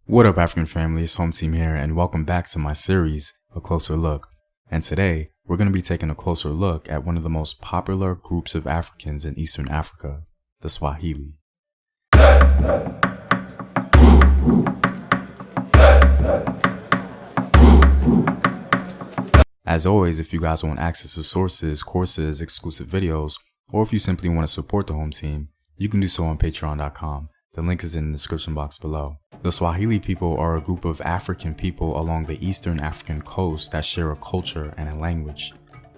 What up, African family? It's Home Team here, and welcome back to my series, A Closer Look. And today, we're going to be taking a closer look at one of the most popular groups of Africans in Eastern Africa, the Swahili. As always, if you guys want access to sources, courses, exclusive videos, or if you simply want to support the Home Team, you can do so on patreon.com. The link is in the description box below. The Swahili people are a group of African people along the eastern African coast that share a culture and a language.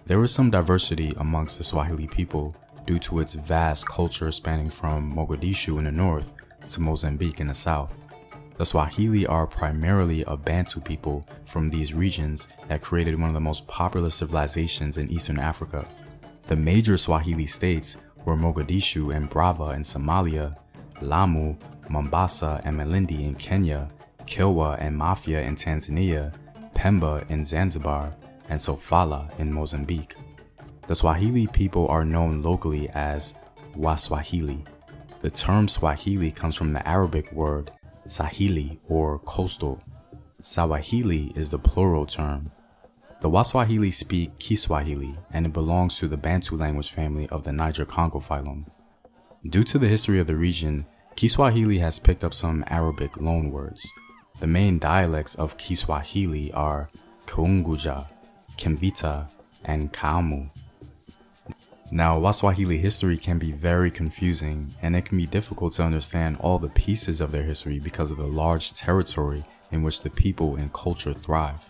There is some diversity amongst the Swahili people due to its vast culture spanning from Mogadishu in the north to Mozambique in the south. The Swahili are primarily a Bantu people from these regions that created one of the most popular civilizations in Eastern Africa. The major Swahili states were Mogadishu and Brava in Somalia, Lamu, Mombasa and Malindi in Kenya, Kilwa and Mafia in Tanzania, Pemba in Zanzibar, and Sofala in Mozambique. The Swahili people are known locally as Waswahili. The term Swahili comes from the Arabic word Sahili or coastal. Sawahili is the plural term. The Waswahili speak Kiswahili, and it belongs to the Bantu language family of the Niger-Congo phylum. Due to the history of the region, Kiswahili has picked up some Arabic loanwords. The main dialects of Kiswahili are Kiunguja, Kimvita, and Kaamu. Now, Waswahili history can be very confusing, and it can be difficult to understand all the pieces of their history because of the large territory in which the people and culture thrive.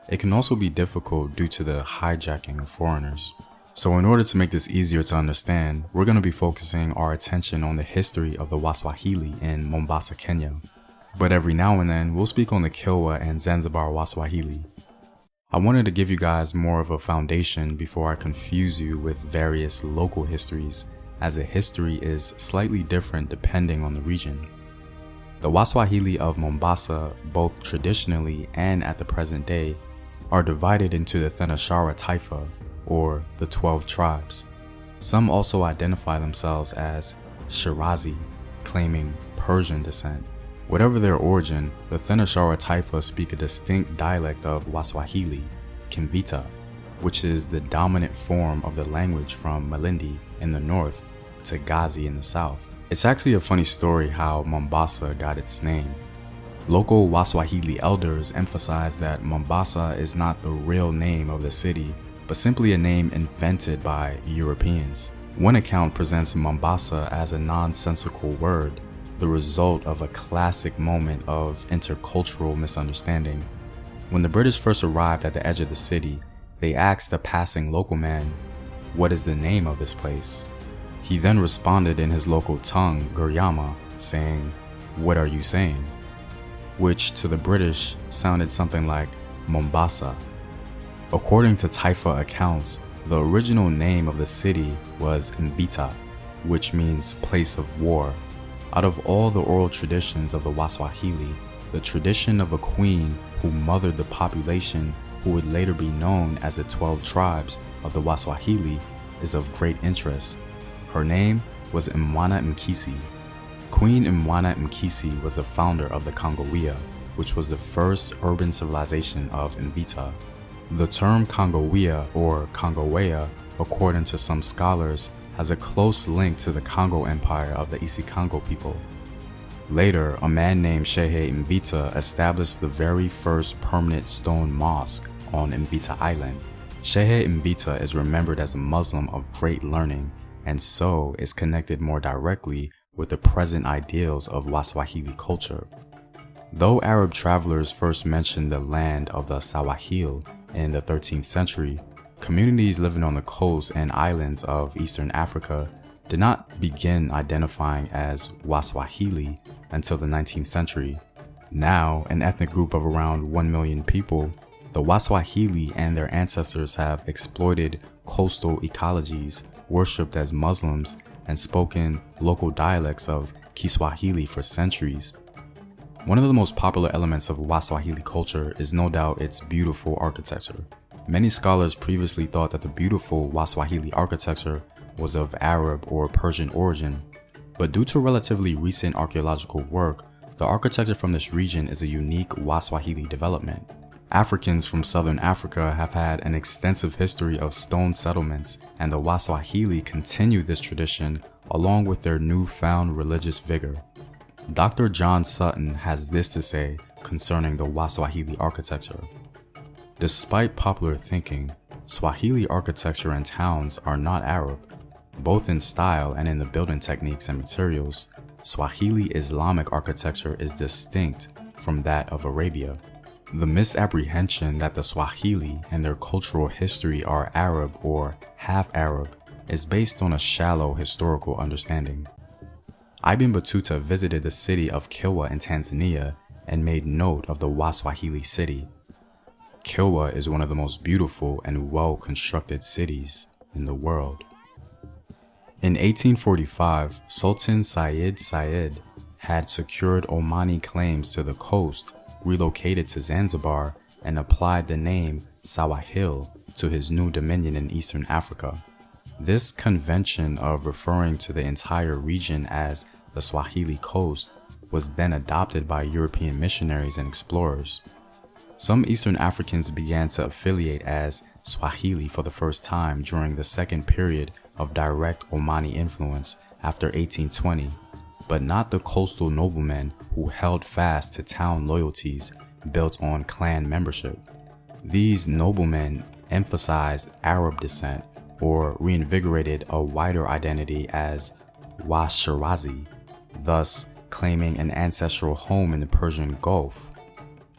It can also be difficult due to the hijacking of foreigners. So in order to make this easier to understand, we're going to be focusing our attention on the history of the Waswahili in Mombasa, Kenya. But every now and then, we'll speak on the Kilwa and Zanzibar Waswahili. I wanted to give you guys more of a foundation before I confuse you with various local histories, as a history is slightly different depending on the region. The Waswahili of Mombasa, both traditionally and at the present day, are divided into the Thanashara Taifa, or the 12 tribes. Some also identify themselves as Shirazi, claiming Persian descent. Whatever their origin, the Thanashara Taifa speak a distinct dialect of Waswahili, Kimvita, which is the dominant form of the language from Malindi in the north to Gazi in the south. It's actually a funny story how Mombasa got its name. Local Waswahili elders emphasize that Mombasa is not the real name of the city, but simply a name invented by Europeans. One account presents Mombasa as a nonsensical word, the result of a classic moment of intercultural misunderstanding. When the British first arrived at the edge of the city, they asked a passing local man, "What is the name of this place?" He then responded in his local tongue, Guryama, saying, "What are you saying?" which to the British sounded something like Mombasa. According to Taifa accounts, the original name of the city was Mvita, which means place of war. Out of all the oral traditions of the Waswahili, the tradition of a queen who mothered the population who would later be known as the 12 tribes of the Waswahili is of great interest. Her name was Mwana Mkisi. Queen Mwana Mkisi was the founder of the Kongowea, which was the first urban civilization of Mvita. The term Kongowea or Kongowea, according to some scholars, has a close link to the Congo Empire of the Isi-Congo people. Later, a man named Shehe Mvita established the very first permanent stone mosque on Mvita Island. Shehe Mvita is remembered as a Muslim of great learning, and so is connected more directly with the present ideals of Waswahili culture. Though Arab travelers first mentioned the land of the Sawahil in the 13th century, communities living on the coast and islands of Eastern Africa did not begin identifying as Waswahili until the 19th century. Now, an ethnic group of around 1 million people, the Waswahili and their ancestors have exploited coastal ecologies, worshipped as Muslims, and spoken local dialects of Kiswahili for centuries. One of the most popular elements of Waswahili culture is no doubt its beautiful architecture. Many scholars previously thought that the beautiful Waswahili architecture was of Arab or Persian origin, but due to relatively recent archaeological work, The architecture from this region is a unique Swahili development. Africans from southern Africa have had an extensive history of stone settlements, and the Swahili continue this tradition along with their newfound religious vigor. Dr. John Sutton has this to say concerning the Swahili architecture. Despite popular thinking, Swahili architecture and towns are not Arab. Both in style and in the building techniques and materials, Swahili Islamic architecture is distinct from that of Arabia. The misapprehension that the Swahili and their cultural history are Arab or half-Arab is based on a shallow historical understanding. Ibn Battuta visited the city of Kilwa in Tanzania and made note of the Swahili city. Kilwa is one of the most beautiful and well-constructed cities in the world. In 1845, Sultan Said had secured Omani claims to the coast, relocated to Zanzibar, and applied the name Swahili to his new dominion in Eastern Africa. This convention of referring to the entire region as the Swahili coast was then adopted by European missionaries and explorers. Some Eastern Africans began to affiliate as Swahili for the first time during the second period of direct Omani influence after 1820, but not the coastal noblemen who held fast to town loyalties built on clan membership. These noblemen emphasized Arab descent or reinvigorated a wider identity as Shirazi, thus claiming an ancestral home in the Persian Gulf.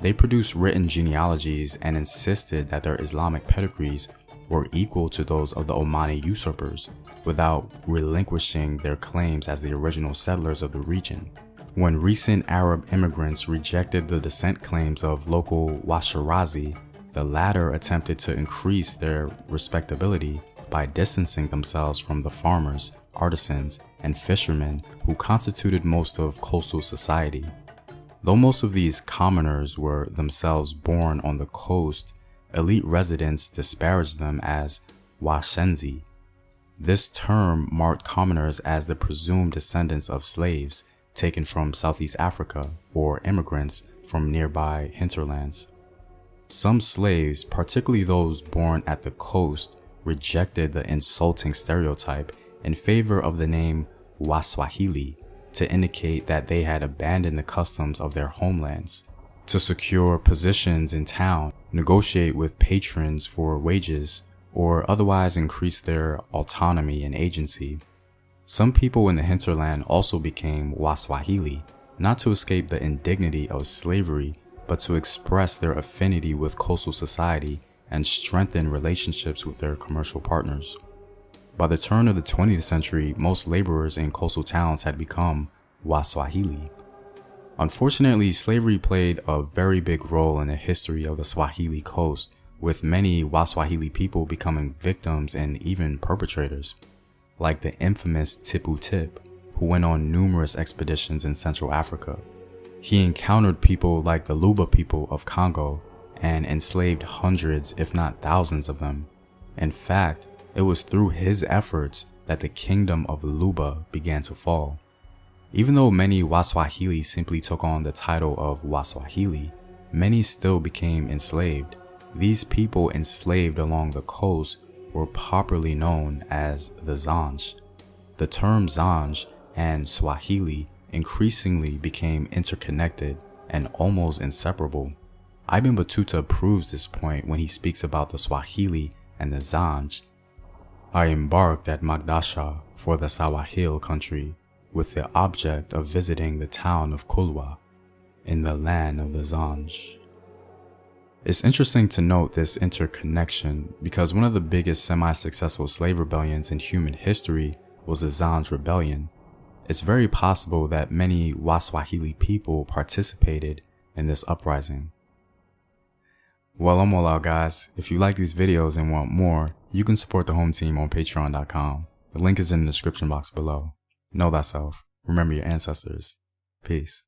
They produced written genealogies and insisted that their Islamic pedigrees were equal to those of the Omani usurpers, without relinquishing their claims as the original settlers of the region. When recent Arab immigrants rejected the descent claims of local Shirazi, the latter attempted to increase their respectability by distancing themselves from the farmers, artisans, and fishermen who constituted most of coastal society. Though most of these commoners were themselves born on the coast, elite residents disparaged them as Washenzi. This term marked commoners as the presumed descendants of slaves taken from Southeast Africa or immigrants from nearby hinterlands. Some slaves, particularly those born at the coast, rejected the insulting stereotype in favor of the name Waswahili to indicate that they had abandoned the customs of their homelands. To secure positions in town, negotiate with patrons for wages, or otherwise increase their autonomy and agency. Some people in the hinterland also became Waswahili, not to escape the indignity of slavery, but to express their affinity with coastal society and strengthen relationships with their commercial partners. By the turn of the 20th century, most laborers in coastal towns had become Waswahili. Unfortunately, slavery played a very big role in the history of the Swahili coast, with many Waswahili people becoming victims and even perpetrators, like the infamous Tipu Tip, who went on numerous expeditions in Central Africa. He encountered people like the Luba people of Congo and enslaved hundreds, if not thousands of them. In fact, it was through his efforts that the kingdom of Luba began to fall. Even though many Waswahili simply took on the title of Waswahili, many still became enslaved. These people enslaved along the coast were popularly known as the Zanj. The term Zanj and Swahili increasingly became interconnected and almost inseparable. Ibn Battuta proves this point when he speaks about the Swahili and the Zanj. I embarked at Magdasha for the Swahili country with the object of visiting the town of Kulwa in the land of the Zanj. It's interesting to note this interconnection because one of the biggest semi-successful slave rebellions in human history was the Zanj Rebellion. It's very possible that many Waswahili people participated in this uprising. Well, I'm all out, guys. If you like these videos and want more, you can support the home team on patreon.com. The link is in the description box below. Know thyself. Remember your ancestors. Peace.